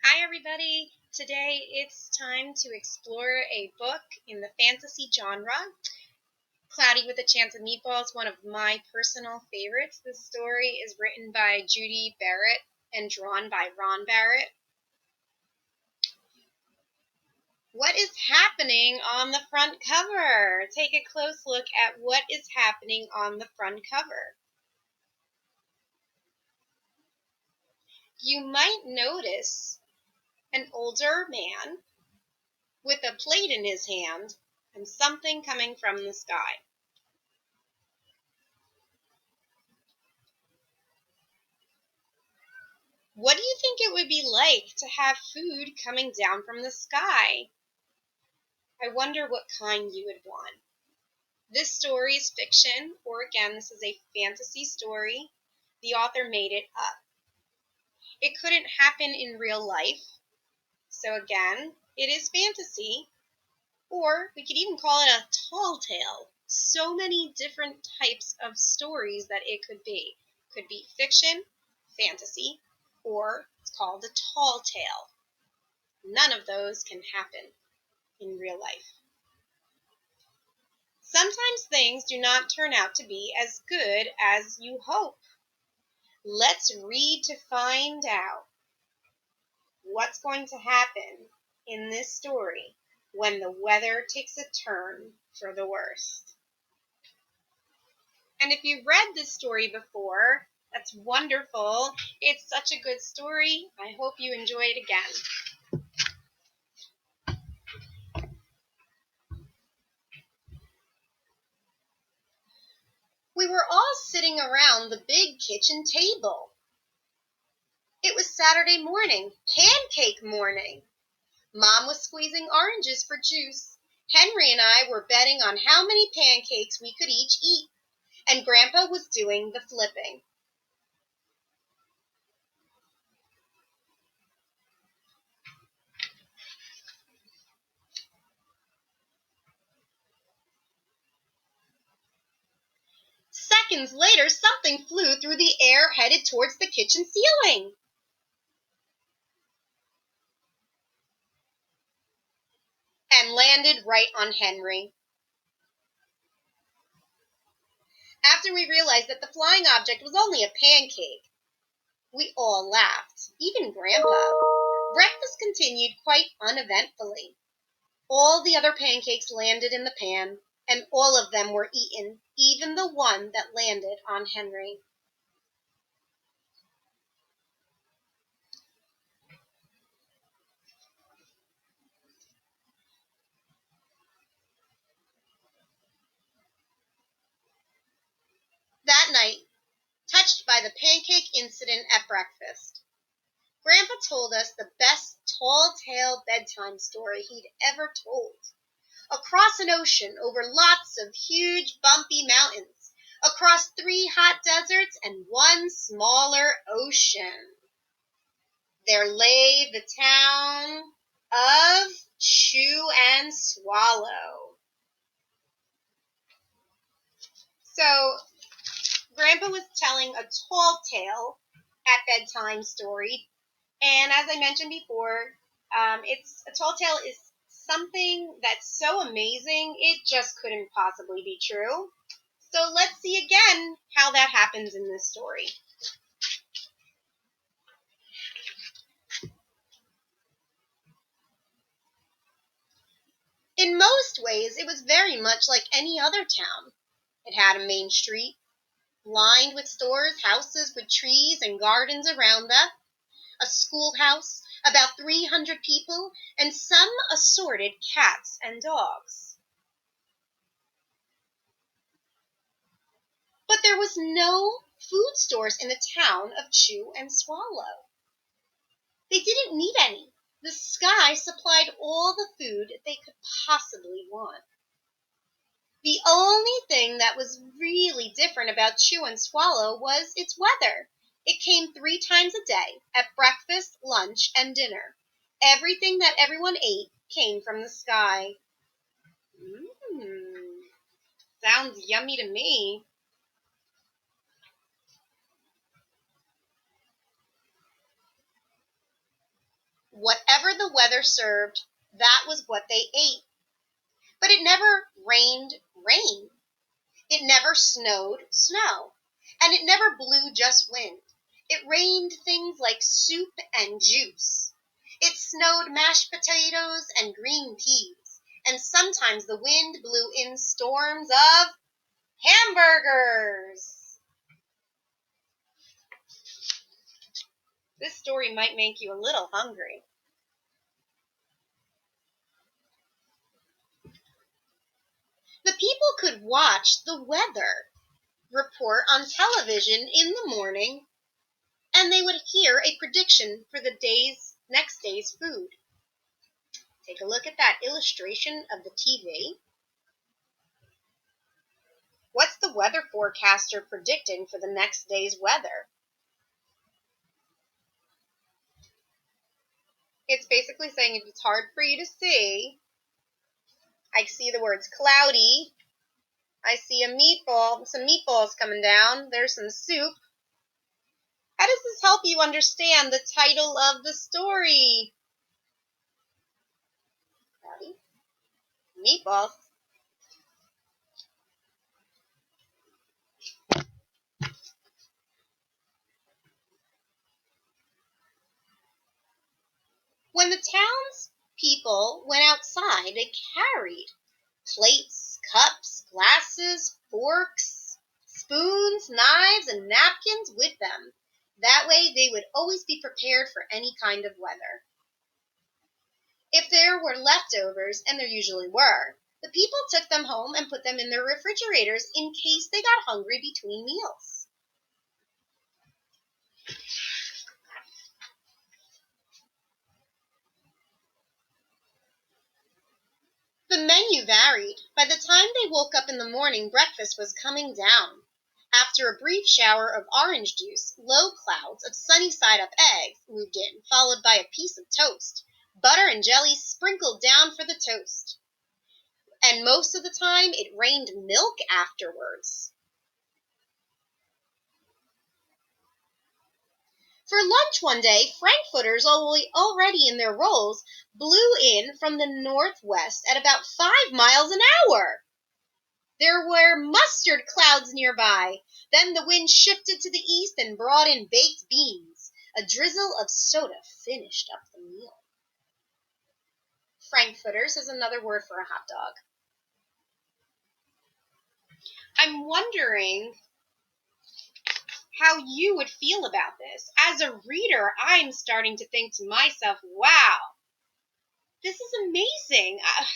Hi everybody! Today it's time to explore a book in the fantasy genre. Cloudy with a Chance of Meatballs, one of my personal favorites. This story is written by Judy Barrett and drawn by Ron Barrett. What is happening on the front cover? Take a close look at what is happening on the front cover. You might notice an older man with a plate in his hand and something coming from the sky. What do you think it would be like to have food coming down from the sky? I wonder what kind you would want. This story is fiction, or again, this is a fantasy story. The author made it up. It couldn't happen in real life, so again, it is fantasy, or we could even call it a tall tale. So many different types of stories that it could be. Could be fiction, fantasy, or it's called a tall tale. None of those can happen in real life. Sometimes things do not turn out to be as good as you hope. Let's read to find out what's going to happen in this story when the weather takes a turn for the worst. And if you've read this story before, that's wonderful. It's such a good story. I hope you enjoy it again. We were all sitting around the big kitchen table. It was Saturday morning, pancake morning. Mom was squeezing oranges for juice. Henry and I were betting on how many pancakes we could each eat, and Grandpa was doing the flipping. Seconds later, something flew through the air headed towards the kitchen ceiling. And landed right on Henry. After we realized that the flying object was only a pancake, we all laughed, even Grandpa. Breakfast continued quite uneventfully. All the other pancakes landed in the pan, and all of them were eaten, even the one that landed on Henry. That night, touched by the pancake incident at breakfast, Grandpa told us the best tall-tale bedtime story he'd ever told. Across an ocean, over lots of huge, bumpy mountains, across 3 hot deserts and 1 smaller ocean, there lay the town of Chew and Swallow. So, Grandpa was telling a tall tale at bedtime story, and as I mentioned before, a tall tale is something that's so amazing it just couldn't possibly be true. So let's see again how that happens in this story. In most ways, it was very much like any other town. It had a main street, lined with stores, houses with trees and gardens around them, a schoolhouse, about 300 people, and some assorted cats and dogs. But there was no food stores in the town of Chew and Swallow. They didn't need any. The sky supplied all the food they could possibly want. The only thing that was really different about Chew and Swallow was its weather. It came 3 times a day, at breakfast, lunch, and dinner. Everything that everyone ate came from the sky. Sounds yummy to me. Whatever the weather served, that was what they ate. But it never rained rain. It never snowed snow. And it never blew just wind. It rained things like soup and juice. It snowed mashed potatoes and green peas. And sometimes the wind blew in storms of hamburgers. This story might make you a little hungry. The people could watch the weather report on television in the morning, and they would hear a prediction for the next day's food. Take a look at that illustration of the TV. What's the weather forecaster predicting for the next day's weather? It's basically saying if it's hard for you to see, I see the words cloudy. I see some meatballs coming down. There's some soup. How does this help you understand the title of the story? Cloudy. Meatballs. When the townspeople went outside, they carried plates, cups, glasses, forks, spoons, knives, and napkins with them. That way they would always be prepared for any kind of weather. If there were leftovers, and there usually were, the people took them home and put them in their refrigerators in case they got hungry between meals. The menu varied. By the time they woke up in the morning, breakfast was coming down. After a brief shower of orange juice, low clouds of sunny-side-up eggs moved in, followed by a piece of toast. Butter and jelly sprinkled down for the toast. And most of the time, it rained milk afterwards. For lunch one day, frankfurters, already in their rolls, blew in from the northwest at about 5 miles an hour. There were mustard clouds nearby. Then the wind shifted to the east and brought in baked beans. A drizzle of soda finished up the meal. Frankfurters is another word for a hot dog. I'm wondering how you would feel about this. As a reader, I'm starting to think to myself, wow, this is amazing. I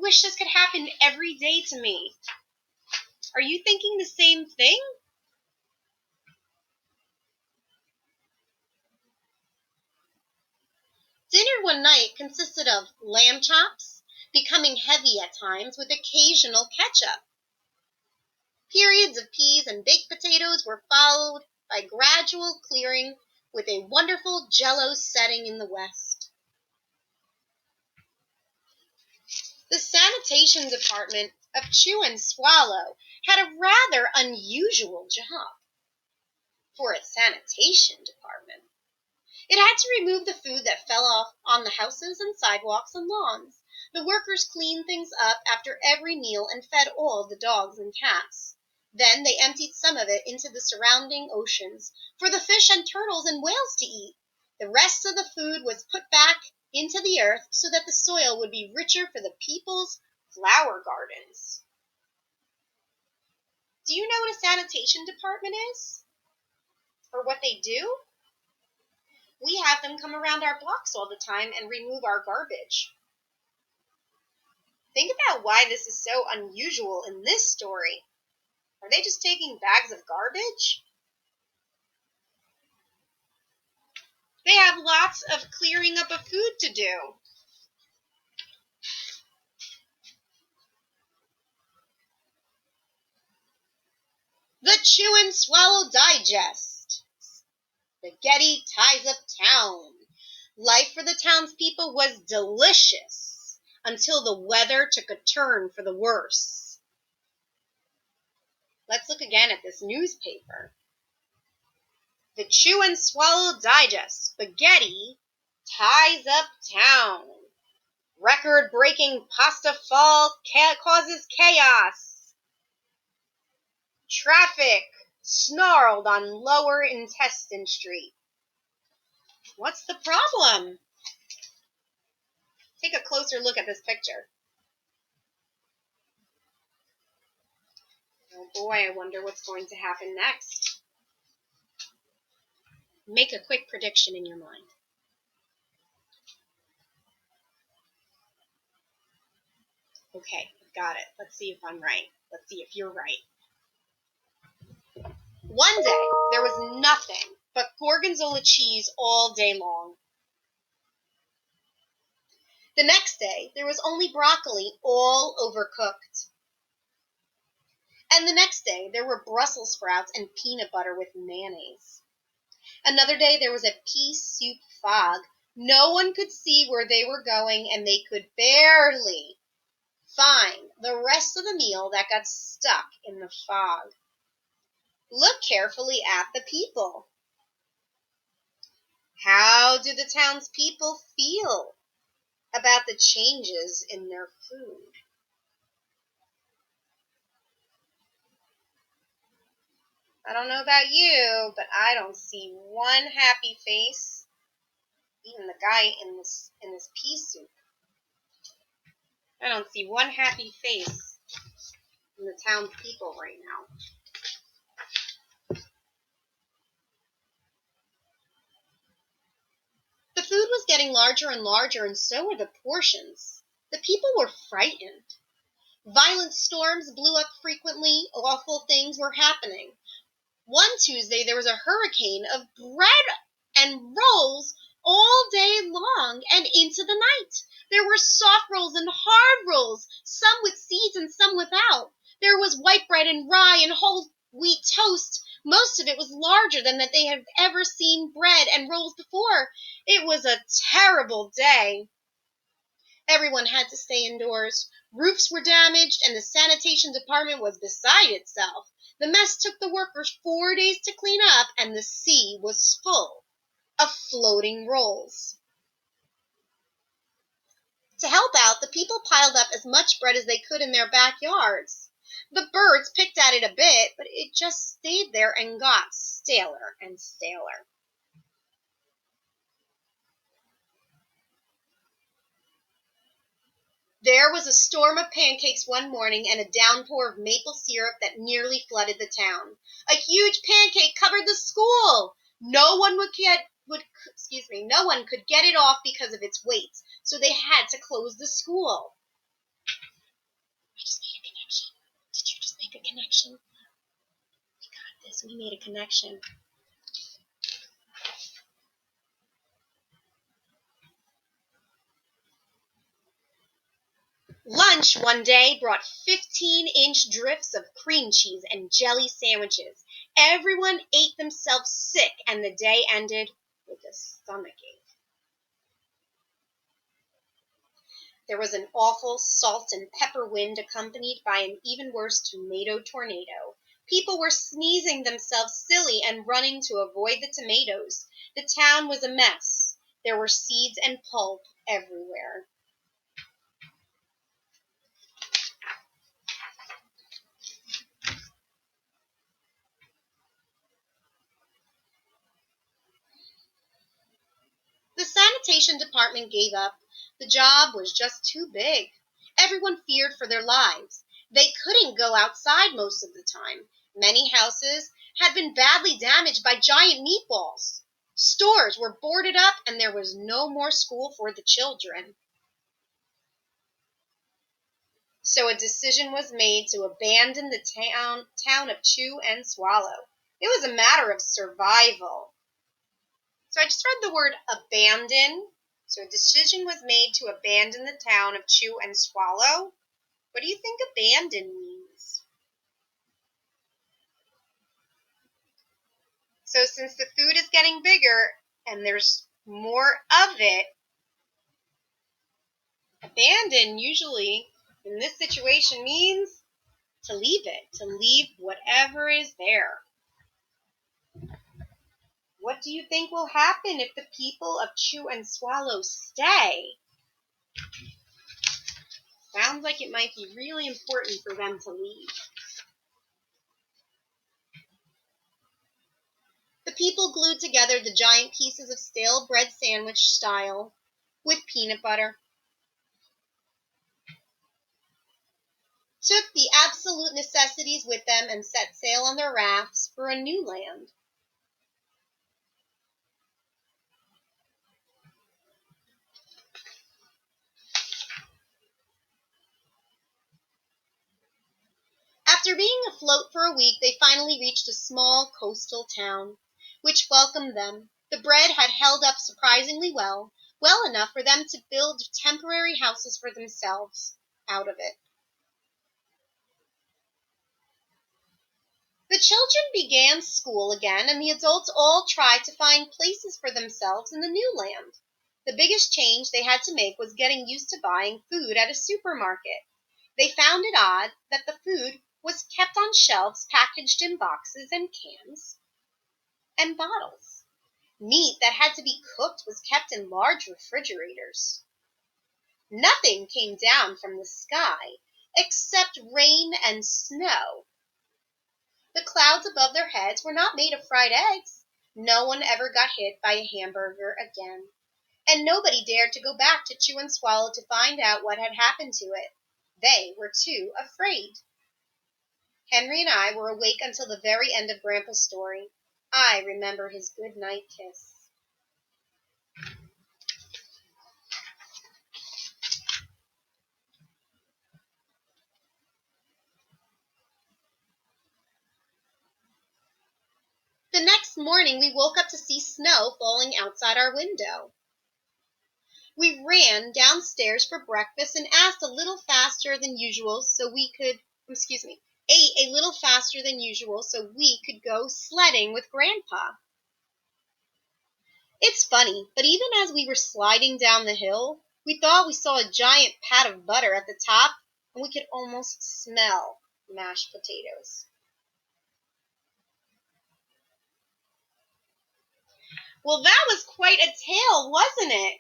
wish this could happen every day to me. Are you thinking the same thing? Dinner one night consisted of lamb chops, becoming heavy at times with occasional ketchup. Periods of peas and baked potatoes were followed by gradual clearing with a wonderful jello setting in the west. The sanitation department of Chew and Swallow had a rather unusual job for its sanitation department. It had to remove the food that fell off on the houses and sidewalks and lawns. The workers cleaned things up after every meal and fed all the dogs and cats. Then they emptied some of it into the surrounding oceans for the fish and turtles and whales to eat. The rest of the food was put back into the earth so that the soil would be richer for the people's flower gardens. Do you know what a sanitation department is? Or what they do? We have them come around our blocks all the time and remove our garbage. Think about why this is so unusual in this story. Are they just taking bags of garbage? They have lots of clearing up of food to do. The Chew and Swallow Digest. Spaghetti ties up town. Life for the townspeople was delicious until the weather took a turn for the worse. Let's look again at this newspaper. The Chew and Swallow Digest. Spaghetti ties up town. Record-breaking pasta fall causes chaos. Traffic snarled on Lower Intestine Street. What's the problem? Take a closer look at this picture. Oh boy, I wonder what's going to happen next. Make a quick prediction in your mind. Okay, got it. Let's see if I'm right. Let's see if you're right. One day, there was nothing but gorgonzola cheese all day long. The next day, there was only broccoli, all overcooked. And the next day, there were Brussels sprouts and peanut butter with mayonnaise. Another day, there was a pea soup fog. No one could see where they were going, and they could barely find the rest of the meal that got stuck in the fog. Look carefully at the people. How do the townspeople feel about the changes in their food? I don't know about you, but I don't see one happy face. Even the guy in this pea soup. I don't see one happy face in the townspeople right now. The food was getting larger and larger, and so were the portions. The people were frightened. Violent storms blew up frequently. Awful things were happening. One Tuesday, there was a hurricane of bread and rolls all day long and into the night. There were soft rolls and hard rolls, some with seeds and some without. There was white bread and rye and whole wheat toast. Most of it was larger than that they had ever seen bread and rolls before. It was a terrible day. Everyone had to stay indoors. Roofs were damaged, and the sanitation department was beside itself. The mess took the workers 4 days to clean up, and the sea was full of floating rolls. To help out, the people piled up as much bread as they could in their backyards. The birds picked at it a bit, but it just stayed there and got staler and staler. There was a storm of pancakes one morning and a downpour of maple syrup that nearly flooded the town. A huge pancake covered the school. No one could get it off because of its weight, so they had to close the school. I just made a connection. Did you just make a connection? We got this. We made a connection. Lunch one day brought 15-inch drifts of cream cheese and jelly sandwiches. Everyone ate themselves sick, and the day ended with a stomachache. There was an awful salt and pepper wind accompanied by an even worse tomato tornado. People were sneezing themselves silly and running to avoid the tomatoes. The town was a mess. There were seeds and pulp everywhere. The sanitation department gave up. The job was just too big. Everyone feared for their lives. They couldn't go outside most of the time. Many houses had been badly damaged by giant meatballs. Stores were boarded up, and there was no more school for the children. So a decision was made to abandon the town of Chew and Swallow. It was a matter of survival. So I just read the word abandon. So a decision was made to abandon the town of Chew and Swallow. What do you think abandon means? So since the food is getting bigger and there's more of it, abandon usually in this situation means to leave it, to leave whatever is there. What do you think will happen if the people of Chew and Swallow stay? Sounds like it might be really important for them to leave. The people glued together the giant pieces of stale bread sandwich style with peanut butter, took the absolute necessities with them, and set sail on their rafts for a new land. After being afloat for a week, they finally reached a small coastal town, which welcomed them. The bread had held up surprisingly well, well enough for them to build temporary houses for themselves out of it. The children began school again, and the adults all tried to find places for themselves in the new land. The biggest change they had to make was getting used to buying food at a supermarket. They found it odd that the food was kept on shelves packaged in boxes and cans and bottles. Meat that had to be cooked was kept in large refrigerators. Nothing came down from the sky except rain and snow. The clouds above their heads were not made of fried eggs. No one ever got hit by a hamburger again. And nobody dared to go back to Chew and Swallow to find out what had happened to it. They were too afraid. Henry and I were awake until the very end of Grandpa's story. I remember his good night kiss. The next morning we woke up to see snow falling outside our window. We ran downstairs for breakfast and asked a little faster than usual so we could, ate a little faster than usual so we could go sledding with Grandpa. It's funny, but even as we were sliding down the hill, we thought we saw a giant pat of butter at the top, and we could almost smell mashed potatoes. Well, that was quite a tale, wasn't it?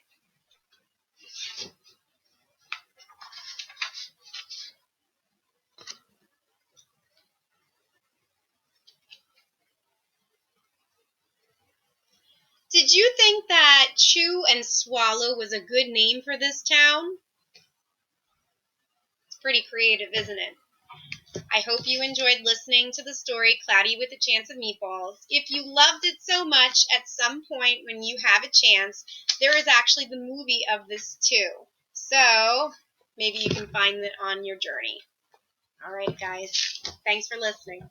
Did you think that Chew and Swallow was a good name for this town? It's pretty creative, isn't it? I hope you enjoyed listening to the story Cloudy with a Chance of Meatballs. If you loved it so much, at some point when you have a chance, there is actually the movie of this too. So maybe you can find it on your journey. All right, guys. Thanks for listening.